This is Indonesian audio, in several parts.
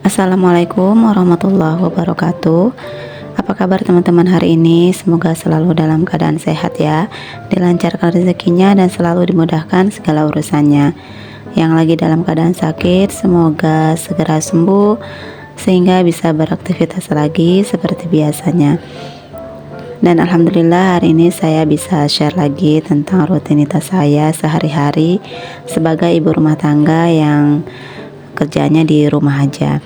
Assalamualaikum warahmatullahi wabarakatuh. Apa kabar teman-teman hari ini? Semoga selalu dalam keadaan sehat ya, dilancarkan rezekinya dan selalu dimudahkan segala urusannya. Yang lagi dalam keadaan sakit, semoga segera sembuh sehingga bisa beraktivitas lagi seperti biasanya. Dan alhamdulillah hari ini saya bisa share lagi tentang rutinitas saya sehari-hari sebagai ibu rumah tangga yang kerjanya di rumah aja.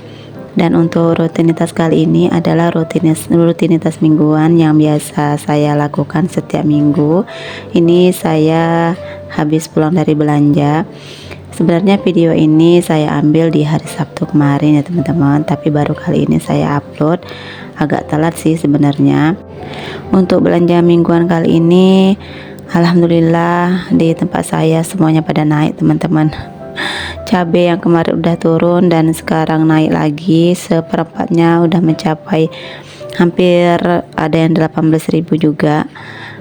Dan untuk rutinitas kali ini adalah rutinitas mingguan yang biasa saya lakukan setiap minggu. Ini saya habis pulang dari belanja. Sebenarnya video ini saya ambil di hari Sabtu kemarin ya teman-teman, tapi baru kali ini saya upload. Agak telat sih sebenarnya. Untuk belanja mingguan kali ini, alhamdulillah di tempat saya semuanya pada naik teman-teman. Cabai yang kemarin udah turun dan sekarang naik lagi, seperempatnya udah mencapai hampir ada yang 18.000 juga,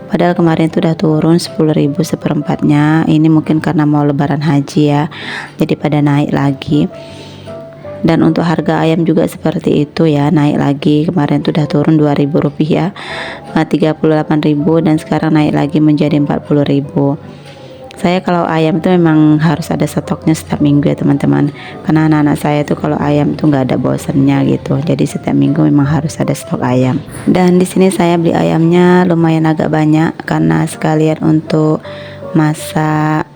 padahal kemarin itu udah turun 10.000 seperempatnya. Ini mungkin karena mau lebaran haji ya, jadi pada naik lagi. Dan untuk harga ayam juga seperti itu ya, naik lagi. Kemarin itu udah turun 2.000 rupiah, 38.000, dan sekarang naik lagi menjadi 40.000. Saya kalau ayam itu memang harus ada stoknya setiap minggu ya teman-teman, karena anak-anak saya tuh kalau ayam tuh nggak ada bosannya gitu, jadi setiap minggu memang harus ada stok ayam. Dan di sini saya beli ayamnya lumayan agak banyak karena sekalian untuk masak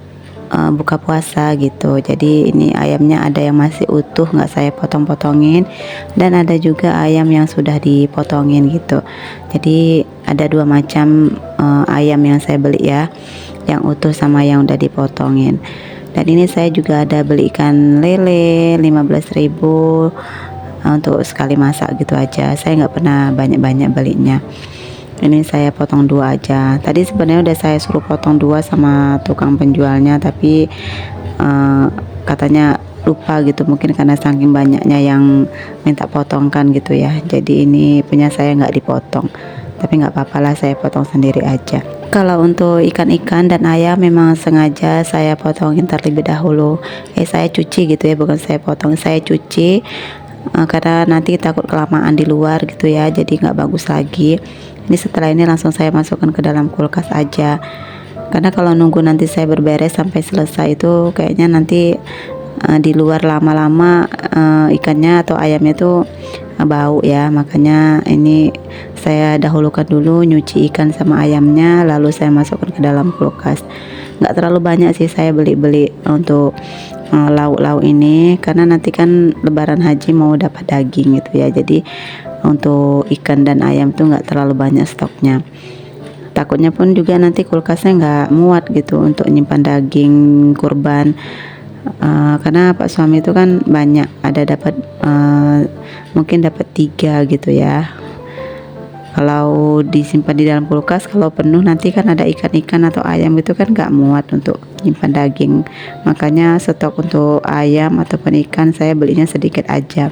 buka puasa gitu. Jadi ini ayamnya ada yang masih utuh nggak saya potong-potongin, dan ada juga ayam yang sudah dipotongin gitu. Jadi ada dua macam ayam yang saya beli ya, yang utuh sama yang udah dipotongin. Dan ini saya juga ada beli ikan lele 15.000 untuk sekali masak gitu aja. Saya nggak pernah banyak-banyak belinya. Ini saya potong dua aja. Tadi sebenarnya udah saya suruh potong dua sama tukang penjualnya, tapi katanya lupa gitu, mungkin karena saking banyaknya yang minta potongkan gitu ya. Jadi ini punya saya nggak dipotong, tapi nggak apa-apa lah, saya potong sendiri aja. Kalau untuk ikan-ikan dan ayam memang sengaja saya potongin terlebih dahulu. Saya cuci gitu ya, bukan saya potong, saya cuci karena nanti takut kelamaan di luar gitu ya, jadi nggak bagus lagi. Ini setelah ini langsung saya masukkan ke dalam kulkas aja, karena kalau nunggu nanti saya berberes sampai selesai itu kayaknya nanti di luar lama-lama ikannya atau ayamnya tuh bau ya. Makanya ini saya dahulukan dulu nyuci ikan sama ayamnya, lalu saya masukkan ke dalam kulkas. Nggak terlalu banyak sih saya beli-beli untuk lauk-lauk ini, karena nanti kan lebaran haji mau dapat daging gitu ya. Jadi untuk ikan dan ayam tuh nggak terlalu banyak stoknya. Takutnya pun juga nanti kulkasnya nggak muat gitu untuk nyimpan daging kurban. Karena Pak suami itu kan banyak, ada dapat mungkin dapat 3 gitu ya. Kalau disimpan di dalam kulkas, kalau penuh nanti kan ada ikan-ikan atau ayam itu kan nggak muat untuk nyimpan daging. Makanya stok untuk ayam ataupun ikan saya belinya sedikit aja.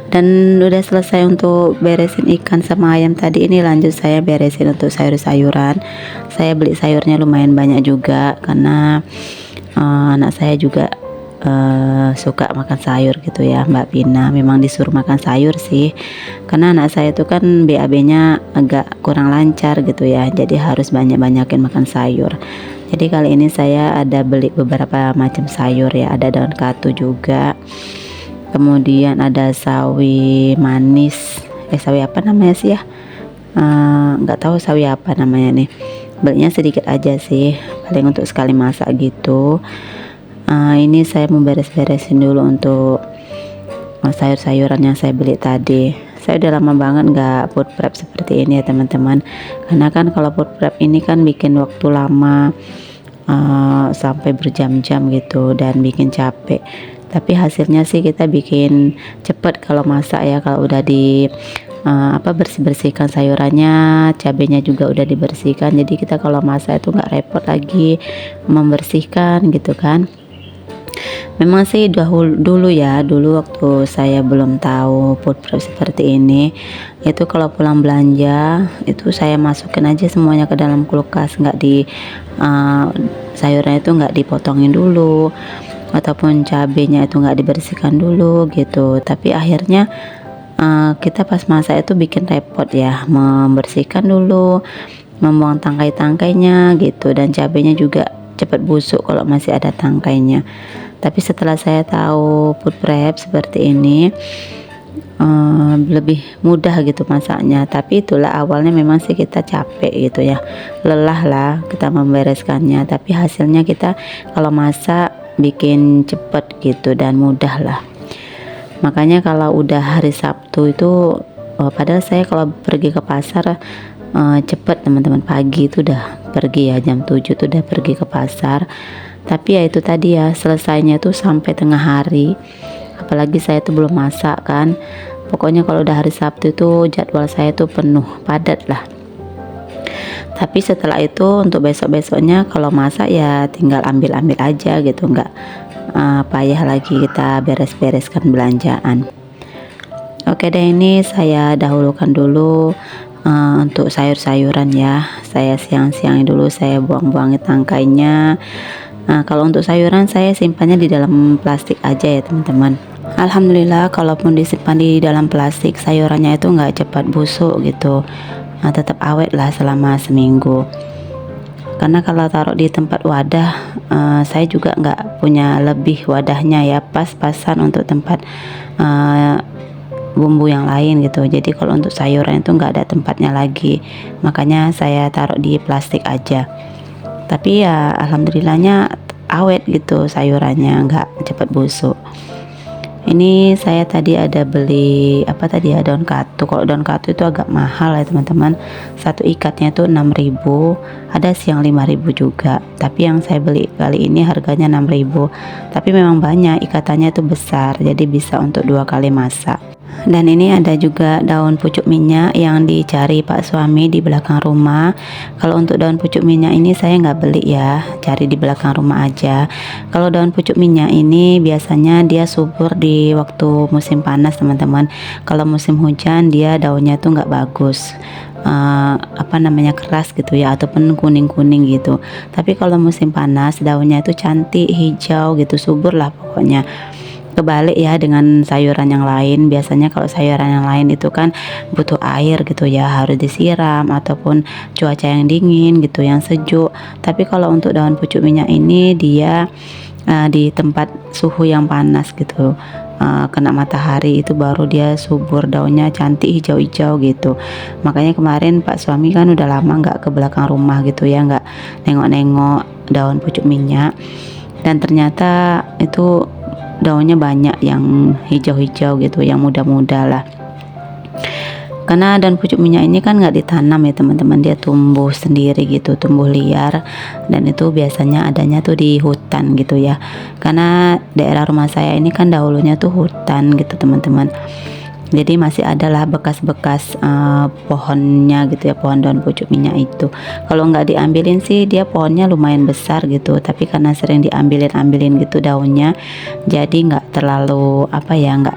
Dan udah selesai untuk beresin ikan sama ayam tadi, ini lanjut saya beresin untuk sayur-sayuran. Saya beli sayurnya lumayan banyak juga, karena anak saya juga suka makan sayur gitu ya, Mbak Pina memang disuruh makan sayur sih, karena anak saya itu kan BAB-nya agak kurang lancar gitu ya, jadi harus banyak-banyakin makan sayur. Jadi kali ini saya ada beli beberapa macam sayur ya, ada daun katu juga, kemudian ada sawi manis, sawi apa namanya sih ya, nggak tahu sawi apa namanya nih. Belinya sedikit aja sih, paling untuk sekali masak gitu. Ini saya mau beres-beresin dulu untuk sayur-sayuran yang saya beli tadi. Saya udah lama banget nggak food prep seperti ini ya teman-teman, karena kan kalau food prep ini kan bikin waktu lama, sampai berjam-jam gitu, dan bikin capek. Tapi hasilnya sih kita bikin cepet kalau masak ya, kalau udah di bersih-bersihkan sayurannya, cabenya juga udah dibersihkan, jadi kita kalau masak itu nggak repot lagi membersihkan gitu kan. Memang sih dulu waktu saya belum tahu food prep seperti ini, itu kalau pulang belanja itu saya masukin aja semuanya ke dalam kulkas, nggak di sayurnya itu nggak dipotongin dulu, ataupun cabenya itu nggak dibersihkan dulu gitu. Tapi akhirnya kita pas masak itu bikin repot ya, membersihkan dulu, membuang tangkai-tangkainya gitu, dan cabenya juga cepat busuk kalau masih ada tangkainya. Tapi setelah saya tahu food prep seperti ini, lebih mudah gitu masaknya. Tapi itulah awalnya memang sih kita capek gitu ya, lelah lah kita membereskannya, tapi hasilnya kita kalau masak bikin cepet gitu dan mudah lah. Makanya kalau udah hari Sabtu itu, padahal saya kalau pergi ke pasar cepet teman-teman, pagi itu udah pergi ya, jam 7 tuh udah pergi ke pasar. Tapi ya itu tadi ya, selesainya tuh sampai tengah hari, apalagi saya tuh belum masak kan. Pokoknya kalau udah hari Sabtu itu jadwal saya tuh penuh, padat lah. Tapi setelah itu untuk besok-besoknya kalau masak ya tinggal ambil-ambil aja gitu, nggak payah lagi kita beres-bereskan belanjaan. Oke deh, ini saya dahulukan dulu untuk sayur-sayuran ya. Saya siang-siang dulu, saya buang-buangin tangkainya. Kalau untuk sayuran saya simpannya di dalam plastik aja ya teman-teman. Alhamdulillah, kalaupun disimpan di dalam plastik, sayurannya itu nggak cepat busuk gitu, tetap awet lah selama seminggu. Karena kalau taruh di tempat wadah, saya juga nggak punya lebih wadahnya ya, pas-pasan untuk tempat bumbu yang lain gitu. Jadi kalau untuk sayuran itu nggak ada tempatnya lagi, makanya saya taruh di plastik aja. Tapi ya alhamdulillahnya awet gitu sayurannya, nggak cepat busuk. Ini saya tadi ada beli apa tadi ya, daun katu. Kalau daun katu itu agak mahal ya teman-teman, satu ikatnya tuh 6.000, ada sih yang 5.000 juga, tapi yang saya beli kali ini harganya 6.000. Tapi memang banyak, ikatannya itu besar, jadi bisa untuk 2 kali masak. Dan ini ada juga daun pucuk minyak yang dicari Pak suami di belakang rumah. Kalau untuk daun pucuk minyak ini saya nggak beli ya, cari di belakang rumah aja. Kalau daun pucuk minyak ini biasanya dia subur di waktu musim panas teman-teman. Kalau musim hujan dia daunnya tuh nggak bagus, apa namanya, keras gitu ya, ataupun kuning-kuning gitu. Tapi kalau musim panas daunnya itu cantik, hijau gitu, subur lah pokoknya. Kebalik ya dengan sayuran yang lain. Biasanya kalau sayuran yang lain itu kan butuh air gitu ya, harus disiram ataupun cuaca yang dingin gitu, yang sejuk. Tapi kalau untuk daun pucuk minyak ini dia di tempat suhu yang panas gitu, kena matahari itu baru dia subur, daunnya cantik hijau-hijau gitu. Makanya kemarin Pak suami kan udah lama nggak ke belakang rumah gitu ya, nggak nengok-nengok daun pucuk minyak, dan ternyata itu daunnya banyak yang hijau-hijau gitu, yang muda-muda lah. Karena daun pucuk minyak ini kan nggak ditanam ya teman-teman, dia tumbuh sendiri gitu, tumbuh liar, dan itu biasanya adanya tuh di hutan gitu ya. Karena daerah rumah saya ini kan dahulunya tuh hutan gitu teman-teman, jadi masih adalah bekas-bekas pohonnya gitu ya, pohon daun pucuk minyak itu. Kalau nggak diambilin sih dia pohonnya lumayan besar gitu, tapi karena sering diambilin gitu daunnya, jadi nggak terlalu apa ya, nggak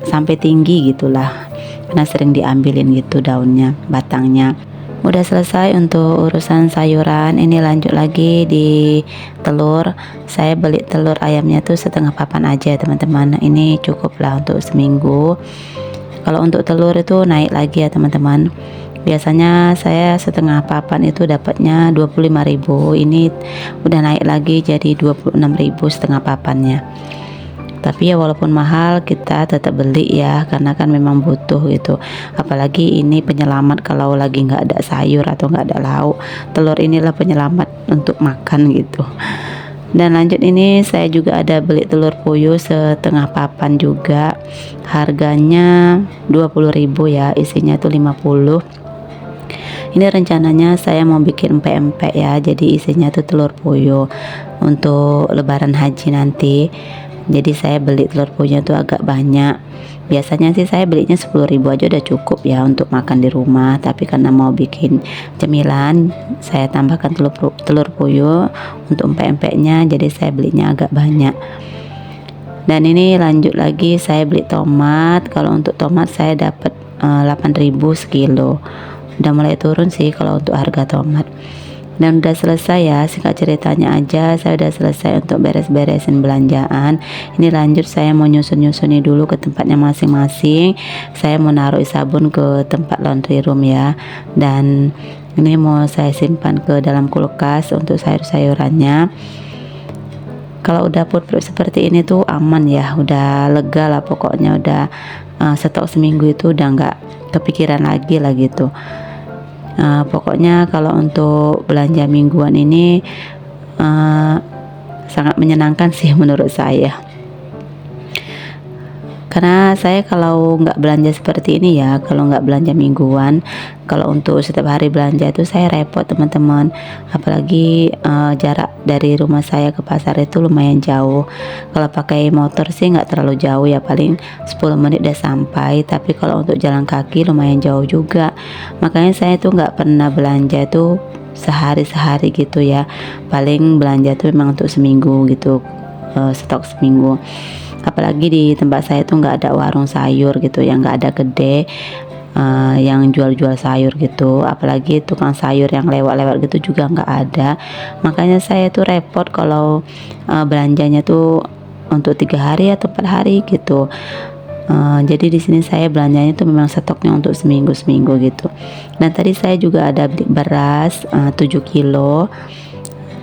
sampai tinggi gitulah, karena sering diambilin gitu daunnya, batangnya. Udah selesai untuk urusan sayuran. Ini lanjut lagi di telur. Saya beli telur ayamnya tuh setengah papan aja teman-teman. Ini cukup lah untuk seminggu. Kalau untuk telur itu naik lagi ya teman-teman. Biasanya saya setengah papan itu dapatnya 25.000. Ini udah naik lagi jadi 26.000 setengah papannya. Tapi ya walaupun mahal kita tetap beli ya, karena kan memang butuh gitu. Apalagi ini penyelamat kalau lagi nggak ada sayur atau nggak ada lauk, telur inilah penyelamat untuk makan gitu. Dan lanjut ini saya juga ada beli telur puyuh setengah papan juga, harganya 20.000 ya, isinya tuh 50. Ini rencananya saya mau bikin empek-empek ya, jadi isinya tuh telur puyuh untuk lebaran haji nanti. Jadi saya beli telur puyuhnya tuh agak banyak. Biasanya sih saya belinya 10.000 aja udah cukup ya untuk makan di rumah, tapi karena mau bikin cemilan saya tambahkan telur puyuh untuk empek-empeknya, jadi saya belinya agak banyak. Dan ini lanjut lagi saya beli tomat. Kalau untuk tomat saya dapat 8.000 sekilo. Udah mulai turun sih kalau untuk harga tomat. Dan udah selesai ya, singkat ceritanya aja saya udah selesai untuk beres-beresin belanjaan. Ini lanjut saya mau nyusun-nyusuni dulu ke tempatnya masing-masing. Saya mau naruh sabun ke tempat laundry room ya. Dan ini mau saya simpan ke dalam kulkas untuk sayur-sayurannya. Kalau udah foodproof seperti ini tuh aman ya, udah lega lah pokoknya, udah stok seminggu itu udah nggak kepikiran lagi lah gitu. Pokoknya kalau untuk belanja mingguan ini sangat menyenangkan sih menurut saya, karena saya kalau nggak belanja seperti ini ya, kalau nggak belanja mingguan, kalau untuk setiap hari belanja itu saya repot teman-teman. Apalagi jarak dari rumah saya ke pasar itu lumayan jauh. Kalau pakai motor sih nggak terlalu jauh ya, paling 10 menit udah sampai, tapi kalau untuk jalan kaki lumayan jauh juga. Makanya saya tuh nggak pernah belanja itu sehari-sehari gitu ya, paling belanja tuh memang untuk seminggu gitu, stok seminggu. Apalagi di tempat saya tuh nggak ada warung sayur gitu yang nggak ada gede yang jual-jual sayur gitu, apalagi tukang sayur yang lewat-lewat gitu juga nggak ada. Makanya saya tuh repot kalau belanjanya tuh untuk 3 hari atau 4 hari gitu. Jadi di sini saya belanjanya tuh memang stoknya untuk seminggu gitu. Dan tadi saya juga ada beli beras 7 kilo.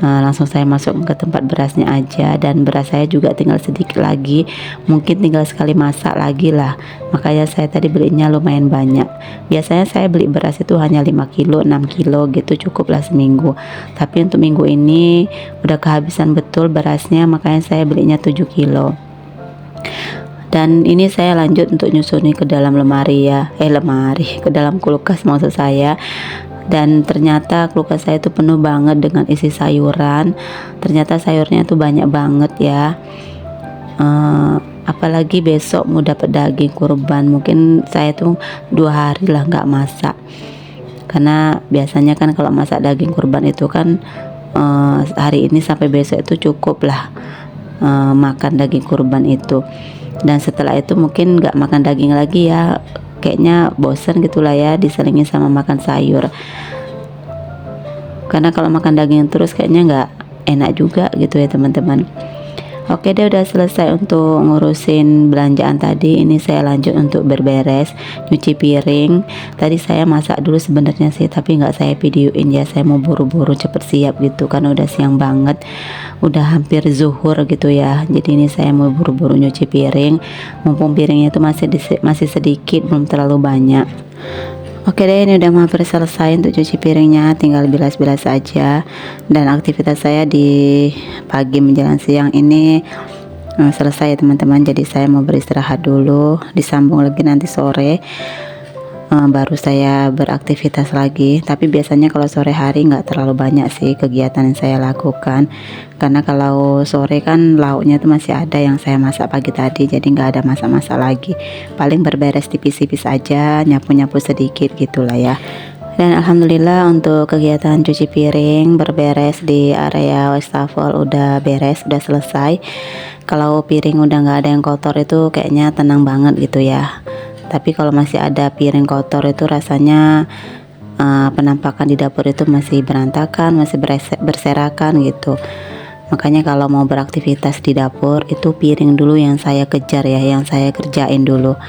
Langsung saya masuk ke tempat berasnya aja, dan beras saya juga tinggal sedikit lagi, mungkin tinggal sekali masak lagi lah. Makanya saya tadi belinya lumayan banyak. Biasanya saya beli beras itu hanya 5 kilo 6 kilo gitu, cukuplah seminggu. Tapi untuk minggu ini udah kehabisan betul berasnya, makanya saya belinya 7 kilo. Dan ini saya lanjut untuk nyusuni ke dalam lemari ya, ke dalam kulkas maksud saya. Dan ternyata kulkas saya itu penuh banget dengan isi sayuran. Ternyata sayurnya tuh banyak banget ya. Apalagi besok mau dapat daging kurban, mungkin saya tuh 2 hari lah nggak masak, karena biasanya kan kalau masak daging kurban itu kan hari ini sampai besok itu cukup lah makan daging kurban itu. Dan setelah itu mungkin nggak makan daging lagi ya, kayaknya bosen gitulah ya diselingin sama makan sayur. Karena kalau makan daging terus kayaknya nggak enak juga gitu ya teman-teman. Oke deh, udah selesai untuk ngurusin belanjaan tadi. Ini saya lanjut untuk berberes, nyuci piring. Tadi saya masak dulu sebenarnya sih, tapi nggak saya videoin ya, saya mau buru-buru cepet siap gitu kan, udah siang banget, udah hampir zuhur gitu ya. Jadi ini saya mau buru-buru nyuci piring, mumpung piringnya itu masih sedikit, belum terlalu banyak. Oke deh, ini udah hampir selesai untuk cuci piringnya, tinggal bilas-bilas aja. Dan aktivitas saya di pagi menjelang siang ini selesai ya teman-teman. Jadi saya mau beristirahat dulu, disambung lagi nanti sore. Baru saya beraktivitas lagi. Tapi biasanya kalau sore hari nggak terlalu banyak sih kegiatan yang saya lakukan, karena kalau sore kan lauknya tuh masih ada yang saya masak pagi tadi, jadi nggak ada masak-masak lagi, paling berberes tipis-tipis aja, nyapu-nyapu sedikit gitulah ya. Dan alhamdulillah untuk kegiatan cuci piring, berberes di area wastafel udah beres, udah selesai. Kalau piring udah nggak ada yang kotor itu kayaknya tenang banget gitu ya. Tapi kalau masih ada piring kotor itu rasanya penampakan di dapur itu masih berantakan, masih berserakan gitu. Makanya kalau mau beraktivitas di dapur itu piring dulu yang saya kejar ya, yang saya kerjain dulu.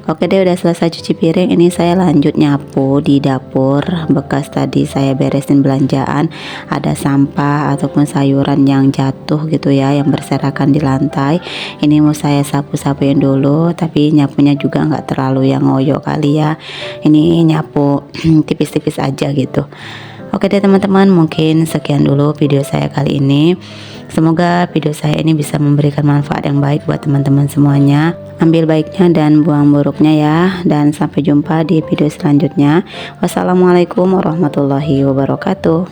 Oke deh, udah selesai cuci piring. Ini saya lanjut nyapu di dapur bekas tadi saya beresin belanjaan, ada sampah ataupun sayuran yang jatuh gitu ya, yang berserakan di lantai. Ini mau saya sapu-sapuin dulu, tapi nyapunya juga nggak terlalu yang ngoyo kali ya, ini nyapu tipis-tipis aja gitu. Oke deh teman-teman, mungkin sekian dulu video saya kali ini. Semoga video saya ini bisa memberikan manfaat yang baik buat teman-teman semuanya. Ambil baiknya dan buang buruknya ya. Dan sampai jumpa di video selanjutnya. Wassalamualaikum warahmatullahi wabarakatuh.